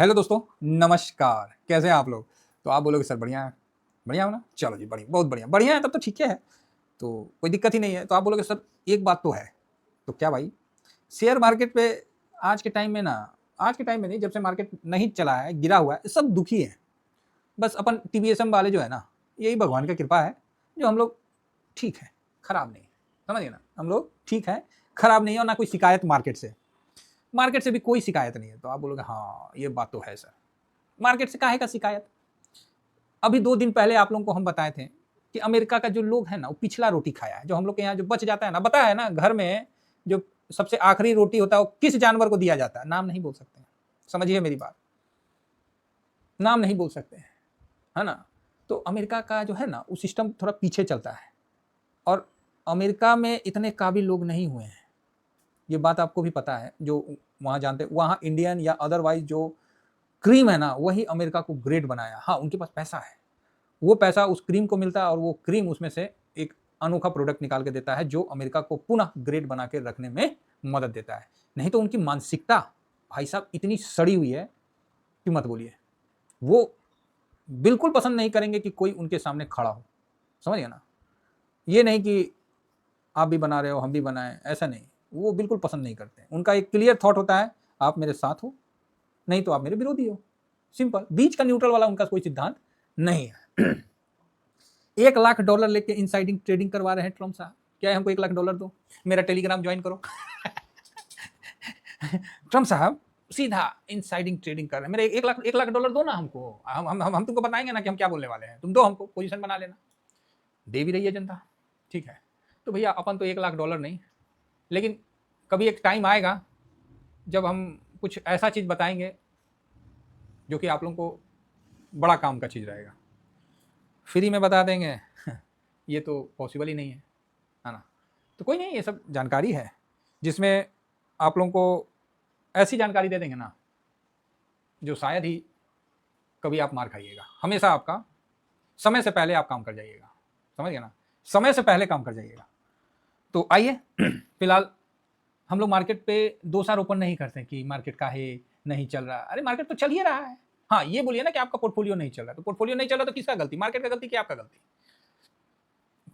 Hello दोस्तों, नमस्कार। कैसे हैं आप लोग? तो आप बोलोगे सर बढ़िया है, बढ़िया हो ना? चलो जी बढ़िया, बहुत बढ़िया। बढ़िया है तब तो ठीक है, तो कोई दिक्कत ही नहीं है। तो आप बोलोगे सर एक बात तो है, तो क्या भाई? शेयर मार्केट पे आज के टाइम में ना, आज के टाइम में नहीं, जब से मार्केट नहीं चला है, गिरा हुआ है, सब दुखी हैं। बस अपन टीवीएसएम वाले जो है ना, यही भगवान की कृपा है, जो हम लोग ठीक है, खराब नहीं है। समझिए ना, हम लोग ठीक है, खराब नहीं है और ना कोई शिकायत मार्केट से भी कोई शिकायत नहीं है। तो आप बोलोगे हाँ ये बात तो है सर, मार्केट से काहे का शिकायत? अभी 2 दिन पहले आप लोगों को हम बताए थे कि अमेरिका का जो लोग है ना, वो पिछला रोटी खाया है। जो हम लोग के यहाँ जो बच जाता है ना, बताया है ना, घर में जो सबसे आखिरी रोटी होता है वो किस जानवर को दिया जाता है? नाम नहीं बोल सकते हैं, समझिए मेरी बात, नाम नहीं बोल सकते हैं, है ना। तो अमेरिका का जो है ना, वो सिस्टम थोड़ा पीछे चलता है और अमेरिका में इतने काबिल लोग नहीं हुए हैं। ये बात आपको भी पता है, जो वहाँ जानते हैं। वहाँ इंडियन या अदरवाइज जो क्रीम है ना, वही अमेरिका को ग्रेट बनाया। हाँ, उनके पास पैसा है, वो पैसा उस क्रीम को मिलता है और वो क्रीम उसमें से एक अनोखा प्रोडक्ट निकाल के देता है, जो अमेरिका को पुनः ग्रेट बना के रखने में मदद देता है। नहीं तो उनकी मानसिकता भाई साहब इतनी सड़ी हुई है कि मत बोलिए। वो बिल्कुल पसंद नहीं करेंगे कि कोई उनके सामने खड़ा हो, समझिए ना। ये नहीं कि आप भी बना रहे हो हम भी बनाएं, ऐसा नहीं, वो बिल्कुल पसंद नहीं करते। उनका एक क्लियर थॉट होता है, आप मेरे साथ हो, नहीं तो आप मेरे विरोधी हो। सिंपल, बीच का न्यूट्रल वाला उनका कोई सिद्धांत नहीं है। $1 लाख लेके इनसाइडिंग ट्रेडिंग करवा रहे हैं ट्रम्प साहब। क्या है, हमको $1 लाख दो, मेरा टेलीग्राम ज्वाइन करो। ट्रम्प साहब सीधा इनसाइडिंग ट्रेडिंग कर रहे हैं, मेरे $1 लाख दो ना हमको, हम तुमको बताएंगे ना कि हम क्या बोलने वाले हैं, तुम दो हमको, पोजीशन बना लेना। दे भी रही है जनता, ठीक है। तो भैया अपन तो $1 लाख नहीं, लेकिन कभी एक टाइम आएगा जब हम कुछ ऐसा चीज़ बताएंगे जो कि आप लोगों को बड़ा काम का चीज़ रहेगा। फ्री में बता देंगे ये तो पॉसिबल ही नहीं है ना। तो कोई नहीं, ये सब जानकारी है जिसमें आप लोगों को ऐसी जानकारी दे देंगे ना, जो शायद ही कभी आप मार खाइएगा। हमेशा आपका समय से पहले आप काम कर जाइएगा, समझ गए ना, समय से पहले काम कर जाइएगा। तो आइए, फिलहाल हम लोग मार्केट पे दोषारोपण नहीं करते कि मार्केट काहे नहीं चल रहा। अरे मार्केट तो चल ही रहा है। हाँ, ये बोलिए ना कि आपका पोर्टफोलियो नहीं चल रहा, तो पोर्टफोलियो नहीं चल रहा तो किसका गलती? मार्केट का गलती कि आपका गलती?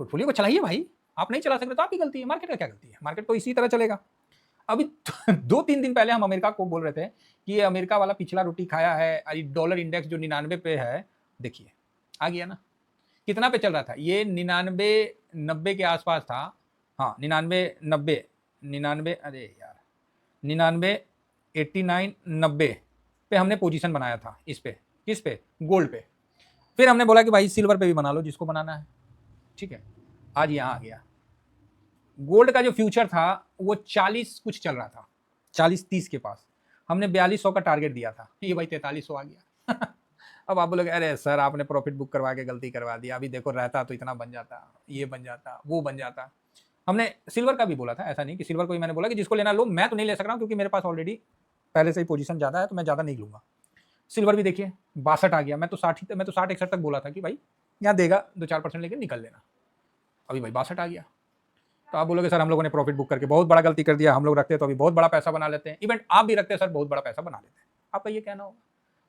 पोर्टफोलियो को चलाइए भाई, आप नहीं चला सकते तो आपकी गलती है, मार्केट का क्या गलती है? मार्केट तो इसी तरह चलेगा। अभी 2-3 दिन पहले हम अमेरिका को बोल रहे थे कि ये अमेरिका वाला पिछला रोटी खाया है। डॉलर इंडेक्स जो 99 पे है, देखिए आ गया ना। कितना पे चल रहा था ये? 99-90 के आसपास था। हाँ, 99-90, अरे यार 99, 89-90 पे हमने पोजीशन बनाया था। इस पे, किस पे? गोल्ड पे। फिर हमने बोला कि भाई सिल्वर पे भी बना लो जिसको बनाना है, ठीक है। आज यहाँ आ गया। गोल्ड का जो फ्यूचर था वो 40 कुछ चल रहा था, 40-30 के पास। हमने 4200 का टारगेट दिया था, ये भाई 4300 आ गया। अब आप बोलोगे अरे सर आपने प्रॉफिट बुक करवा के गलती करवा दिया, अभी देखो रहता तो इतना बन जाता, ये बन जाता, वो बन जाता। हमने सिल्वर का भी बोला था, ऐसा नहीं कि सिल्वर को ही मैंने बोला कि जिसको लेना लो। मैं तो नहीं ले सक रहा हूँ क्योंकि मेरे पास ऑलरेडी पहले से ही पोजीशन ज़्यादा है, तो मैं ज़्यादा नहीं लूँगा। सिल्वर भी देखिए 62 आ गया। मैं तो 60-61 तक बोला था कि भाई यहाँ देगा 2-4% लेके निकल लेना। अभी भाई 62 आ गया। तो आप बोलोगे सर हम लोगों ने प्रॉफिट बुक करके बहुत बड़ा गलती कर दिया, हम लोग रखते तो अभी बहुत बड़ा पैसा बना लेते हैं। इवेंट आप भी रखते हैं सर, बहुत बड़ा पैसा बना लेते हैं। आपका ये कहना होगा,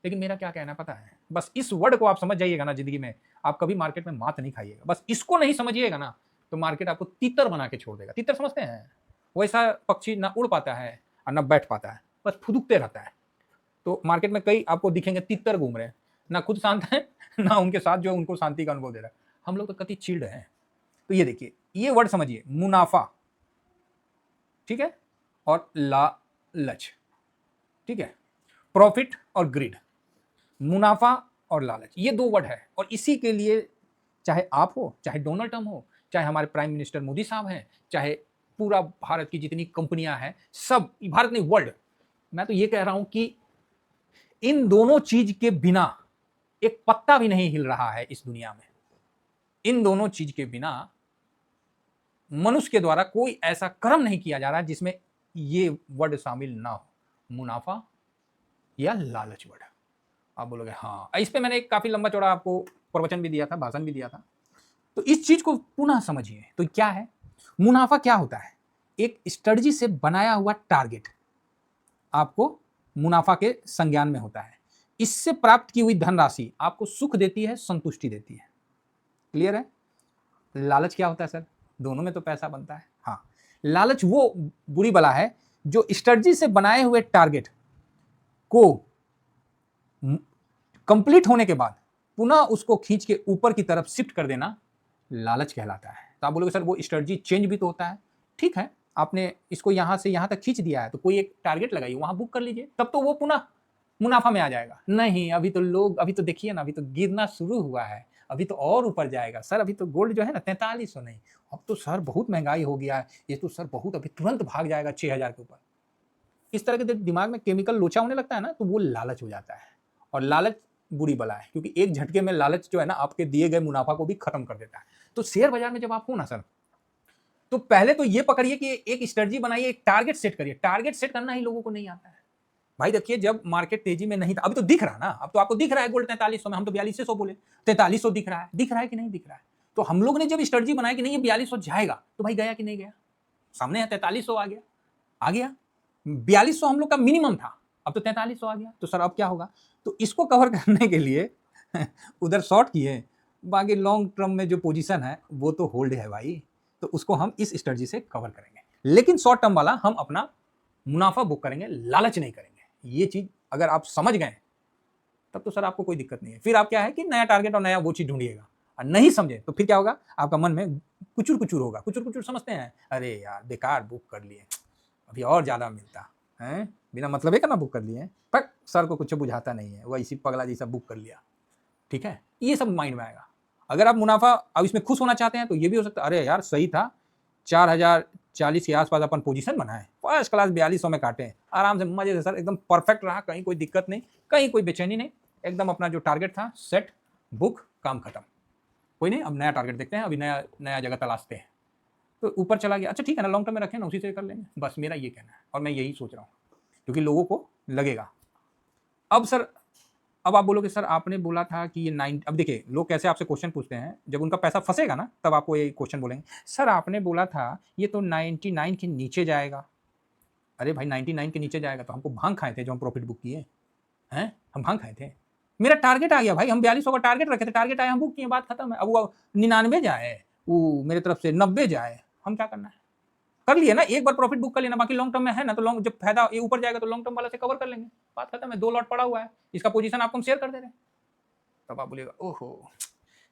लेकिन मेरा क्या कहना पता है? बस इस वर्ड को आप समझ जाइएगा ना, जिंदगी में आप कभी मार्केट में मात नहीं खाइएगा। बस इसको नहीं समझिएगा ना, तो मार्केट आपको तीतर बना के छोड़ देगा। तीतर समझते हैं? वैसा पक्षी ना उड़ पाता है और ना बैठ पाता है, बस फुदकते रहता है। तो मार्केट में कई आपको दिखेंगे तीतर घूम रहे हैं, ना खुद शांत है ना उनके साथ जो उनको शांति का अनुभव दे रहा है। हम लोग तो कति चिल्ड हैं। तो ये देखिए, ये वर्ड समझिए, मुनाफा, ठीक है, और लालच, ठीक है। प्रॉफिट और ग्रिड, मुनाफा और लालच, ये 2 वर्ड है। और इसी के लिए चाहे आप हो, चाहे डोनाल्ड ट्रम्प हो, चाहे हमारे प्राइम मिनिस्टर मोदी साहब हैं, चाहे पूरा भारत की जितनी कंपनियां हैं, सब, भारत नहीं वर्ल्ड, मैं तो ये कह रहा हूं कि इन दोनों चीज के बिना एक पत्ता भी नहीं हिल रहा है इस दुनिया में। इन दोनों चीज के बिना मनुष्य के द्वारा कोई ऐसा कर्म नहीं किया जा रहा है जिसमें ये वर्ड शामिल ना हो, मुनाफा या लालच वर्ड। आप बोलोगे हाँ, इस पे मैंने एक काफी लंबा चौड़ा आपको प्रवचन भी दिया था, भाषण भी दिया था। तो इस चीज को पुनः समझिए। तो क्या है मुनाफा? क्या होता है? एक स्ट्रेटजी से बनाया हुआ टारगेट आपको मुनाफा के संज्ञान में होता है। इससे प्राप्त की हुई धनराशि आपको सुख देती है, संतुष्टि देती है। क्लियर है? लालच क्या होता है सर? दोनों में तो पैसा बनता है। हाँ, लालच वो बुरी बला है जो स्ट्रेटजी से बनाए हुए टारगेट को कंप्लीट होने के बाद पुनः उसको खींच के ऊपर की तरफ शिफ्ट कर देना लालच कहलाता है। तो आप बोलोगे सर वो स्ट्रेटजी चेंज भी तो होता है। ठीक है, आपने इसको यहां से यहां तक खींच दिया है तो कोई एक टारगेट लगाइए, वहां बुक कर लीजिए, तब तो वो पुनः मुनाफा में आ जाएगा। नहीं, अभी तो देखिए ना, अभी तो गिरना शुरू हुआ है, अभी तो और ऊपर जाएगा सर। अभी तो गोल्ड जो है ना 4300 नहीं, अब तो सर बहुत महंगाई हो गया है, ये तो सर बहुत अभी तुरंत भाग जाएगा 6000 के ऊपर। इस तरह के दिमाग में केमिकल लोचा होने लगता है ना, तो वो लालच हो जाता है। और लालच बुरी बला है, क्योंकि एक झटके में लालच जो है ना आपके दिए गए मुनाफा को भी खत्म कर देता है। तो शेयर बाजार में जब आप हो ना सर, तो पहले तो ये पकड़िए कि एक स्ट्रेटजी बनाइए, एक टारगेट सेट करिए। टारगेट सेट करना ही लोगों को नहीं आता है भाई। देखिए, जब मार्केट तेजी में नहीं था, अभी तो दिख रहा ना, अब तो आपको दिख रहा है गोल्ड 4300 में, हम तो 4200 बोले, 4300 दिख रहा है कि नहीं दिख रहा है? तो हम लोग ने जब स्ट्रेटजी बनाया कि नहीं ये 4200 जाएगा, तो भाई गया कि नहीं गया? सामने है 4300 आ गया 4200 हम लोग का मिनिमम था, अब तो 4300 आ गया। तो सर अब क्या होगा? तो इसको कवर करने के लिए उधर शॉर्ट किए, बाकी लॉन्ग टर्म में जो पोजीशन है वो तो होल्ड है भाई, तो उसको हम इस स्ट्रेटजी से कवर करेंगे। लेकिन शॉर्ट टर्म वाला हम अपना मुनाफा बुक करेंगे, लालच नहीं करेंगे। ये चीज अगर आप समझ गए तब तो सर आपको कोई दिक्कत नहीं है। फिर आप क्या है कि नया टारगेट और नया वो चीज ढूंढिएगा, और नहीं समझे तो फिर क्या होगा? आपका मन में कुचुर कुचुर होगा। कुचुर कुचुर समझते हैं? अरे यार बेकार बुक कर लिए, अभी और ज्यादा मिलता है, बिना मतलब है ना बुक कर लिए, पर सर को कुछ बुझाता नहीं है, वह इसी पगला जैसा बुक कर लिया। ठीक है, ये सब माइंड में आएगा। अगर आप मुनाफा अब इसमें खुश होना चाहते हैं तो ये भी हो सकता है, अरे यार सही था, 4040 के आसपास अपन पोजीशन बनाए, फर्स्ट क्लास 4200 में काटे, आराम से मजे से सर, एकदम परफेक्ट रहा, कहीं कोई दिक्कत नहीं, कहीं कोई बेचैनी नहीं, एकदम अपना जो टारगेट था सेट, बुक, काम खत्म। कोई नहीं, अब नया टारगेट देखते हैं, अभी नया नया जगह तलाशते हैं। तो ऊपर चला गया, अच्छा ठीक है ना, लॉन्ग टर्म में रखें ना, उसी से कर लेंगे, बस मेरा ये कहना है और मैं यही सोच रहा हूँ, क्योंकि लोगों को लगेगा। अब सर, अब आप बोलोगे सर आपने बोला था कि ये 9, अब देखिए लोग कैसे आपसे क्वेश्चन पूछते हैं, जब उनका पैसा फंसेगा ना तब आपको ये क्वेश्चन बोलेंगे, सर आपने बोला था ये तो 99 के नीचे जाएगा। अरे भाई 99 के नीचे जाएगा तो हमको भांग खाए थे जो हम प्रॉफिट बुक किए हैं, हम भांग खाए थे। मेरा टारगेट आ गया भाई, हम 4200 का टारगेट रखे थे, टारगेट आया, हम बुक किए, बात खत्म है। अब वो 99 जाए, वो मेरे तरफ से 90 जाए, हम क्या करना है? कर लिए ना, एक बार प्रॉफिट बुक कर लेना, बाकी लॉन्ग टर्म में है ना, तो लॉन्ग जब फायदा ये ऊपर जाएगा तो लॉन्ग टर्म वाला से कवर कर लेंगे, बात खत्म है। 2 लॉट पड़ा हुआ है, इसका पोजीशन आपको हम शेयर कर दे रहे हैं। तब आप बोलिएगा ओहो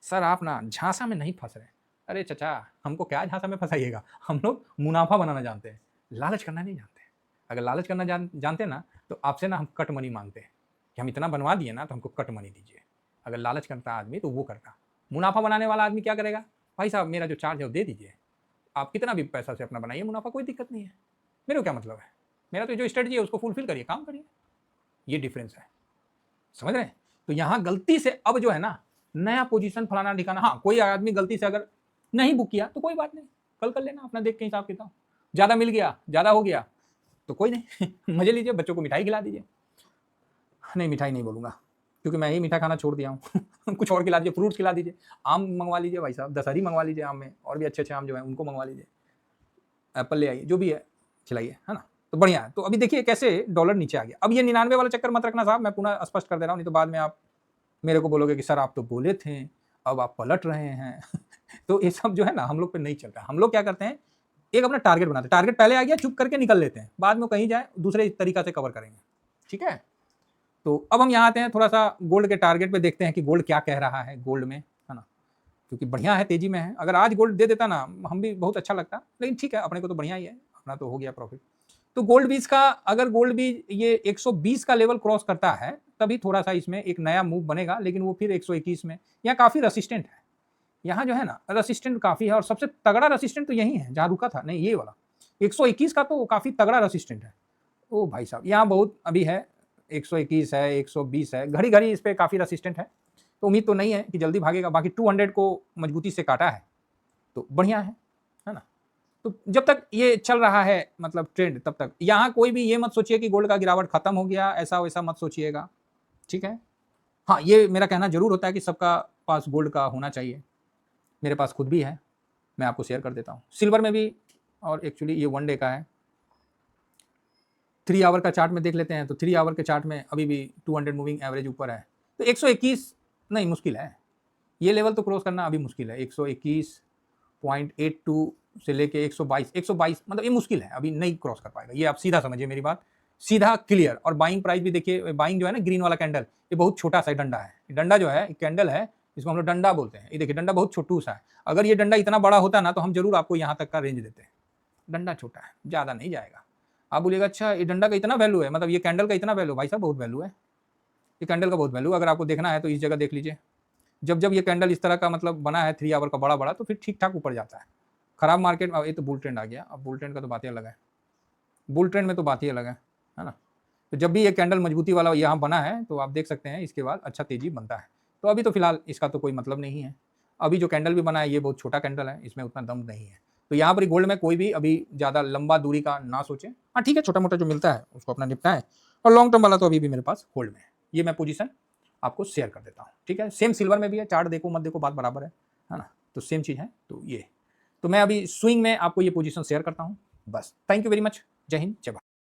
सर आप ना झांसा में नहीं फंस रहे। अरे चचा, हमको क्या झांसा में फंसाइएगा, हम लोग मुनाफा बनाना जानते हैं, लालच करना नहीं जानते। अगर लालच करना जानते ना तो आपसे ना हम कट मनी मांगते हैं कि हम इतना बनवा दिए ना तो हमको कट मनी दीजिए। अगर लालच करता आदमी तो वो करता। मुनाफा बनाने वाला आदमी क्या करेगा? भाई साहब मेरा जो चार्ज है वो दे दीजिए, आप कितना भी पैसा से अपना बनाइए मुनाफा, कोई दिक्कत नहीं है, मेरे को क्या मतलब है, मेरा तो जो स्ट्रेटजी है उसको फुलफिल करिए, काम करिए। ये डिफरेंस है, समझ रहे हैं? तो यहाँ गलती से अब जो है ना नया पोजीशन फलाना दिखाना, हाँ कोई आदमी गलती से अगर नहीं बुक किया तो कोई बात नहीं, कल कर लेना अपना देख के हिसाब किताब, ज्यादा मिल गया, ज्यादा हो गया तो कोई नहीं मजे लीजिए, बच्चों को मिठाई खिला दीजिए। नहीं मिठाई नहीं बोलूंगा, क्योंकि मैं ही मीठा खाना छोड़ दिया हूँ कुछ और खिला दीजिए, फ्रूट्स खिला दीजिए, आम मंगवा लीजिए भाई साहब, दशहरी मंगवा लीजिए, आम में और भी अच्छे अच्छे आम जो है उनको मंगवा लीजिए, एप्पल ले आइए, जो भी है खिलाइए, है ना? तो बढ़िया है। तो अभी देखिए कैसे डॉलर नीचे आ गया। अब ये 99 वाला चक्कर मत रखना साहब, मैं पुनः स्पष्ट कर दे रहा हूँ, नहीं तो बाद में आप मेरे को बोलोगे कि सर आप तो बोले थे अब आप पलट रहे हैं तो ये सब जो है ना हम लोग पे नहीं चलता है। हम लोग क्या करते हैं, एक अपना टारगेट बनाते हैं, टारगेट पहले आ गया चुप करके निकल लेते हैं, बाद में कहीं जाए दूसरे तरीका से कवर करेंगे। ठीक है, तो अब हम यहाँ आते हैं थोड़ा सा गोल्ड के टारगेट पे, देखते हैं कि गोल्ड क्या कह रहा है गोल्ड में, है ना? क्योंकि बढ़िया है, तेजी में है। अगर आज गोल्ड दे देता ना हम भी बहुत अच्छा लगता, लेकिन ठीक है अपने को तो बढ़िया ही है, अपना तो हो गया प्रॉफिट। तो गोल्ड बीज का, अगर गोल्ड बीज ये 120 का लेवल क्रॉस करता है तभी थोड़ा सा इसमें एक नया मूव बनेगा, लेकिन वो फिर 121 में, यहाँ काफी रेसिस्टेंट है, यहाँ जो है ना रेसिस्टेंट काफी है, और सबसे तगड़ा रेसिस्टेंट तो यही है जहाँ रुका था, नहीं ये वाला 121 का तो काफी तगड़ा रेसिस्टेंट है। ओ भाई साहब यहाँ बहुत अभी है, 121 है, 120 है, घड़ी घड़ी इस पर काफी रेसिस्टेंट है, तो उम्मीद तो नहीं है कि जल्दी भागेगा। बाकी 200 को मजबूती से काटा है तो बढ़िया है ना? तो जब तक ये चल रहा है मतलब ट्रेंड, तब तक यहाँ कोई भी ये मत सोचिए कि गोल्ड का गिरावट खत्म हो गया, ऐसा वैसा मत सोचिएगा। ठीक है, हाँ ये मेरा कहना जरूर होता है कि सबका पास गोल्ड का होना चाहिए, मेरे पास खुद भी है, मैं आपको शेयर कर देता हूँ। सिल्वर में भी, और एक्चुअली ये 1 डे का है, 3 आवर का चार्ट में देख लेते हैं, तो 3 आवर के चार्ट में अभी भी 200 मूविंग एवरेज ऊपर है, तो 121 नहीं, मुश्किल है ये लेवल तो क्रॉस करना अभी मुश्किल है। 121.82 से लेके 122 मतलब ये मुश्किल है, अभी नहीं क्रॉस कर पाएगा, ये आप सीधा समझिए मेरी बात, सीधा क्लियर। और बाइंग प्राइस भी देखिए, बाइंग जो है ना ग्रीन वाला कैंडल, ये बहुत छोटा सा डंडा है, डंडा जो है कैंडल है, इसको हम लोग डंडा बोलते हैं। ये देखिए डंडा बहुत छोटू सा है, अगर ये डंडा इतना बड़ा होता ना तो हम जरूर आपको यहाँ तक का रेंज देते हैं। डंडा छोटा है, ज़्यादा नहीं जाएगा। आप बोलिएगा अच्छा ये डंडा का इतना वैल्यू है, मतलब ये कैंडल का इतना वैल्यू, भाई साहब बहुत वैल्यू है, ये कैंडल का बहुत वैल्यू। अगर आपको देखना है तो इस जगह देख लीजिए, जब जब ये कैंडल इस तरह का मतलब बना है 3 आवर का बड़ा बड़ा, तो फिर ठीक ठाक ऊपर जाता है। खराब मार्केट में, ये तो बुल ट्रेंड आ गया, अब बुल ट्रेंड का तो बात ही अलग है, बुल ट्रेंड में तो बात ही अलग है ना। तो जब भी ये कैंडल मजबूती वाला यहाँ बना है तो आप देख सकते हैं इसके बाद अच्छा तेजी बनता है। तो अभी तो फिलहाल इसका तो कोई मतलब नहीं है, अभी जो कैंडल भी बना है ये बहुत छोटा कैंडल है, इसमें उतना दम नहीं है। तो यहाँ पर गोल्ड में कोई भी अभी ज़्यादा लंबा दूरी का ना सोचें, हाँ ठीक है, छोटा मोटा जो मिलता है उसको अपना निपटाएं, और लॉन्ग टर्म वाला तो अभी भी मेरे पास होल्ड में है। ये मैं पोजीशन आपको शेयर कर देता हूँ, ठीक है। सेम सिल्वर में भी है, चार्ट देखो मत देखो बात बराबर है ना, तो सेम चीज़ है। तो ये तो मैं अभी स्विंग में आपको ये पोजीशन शेयर करता हूँ बस। थैंक यू वेरी मच, जय हिंद, जय भारत।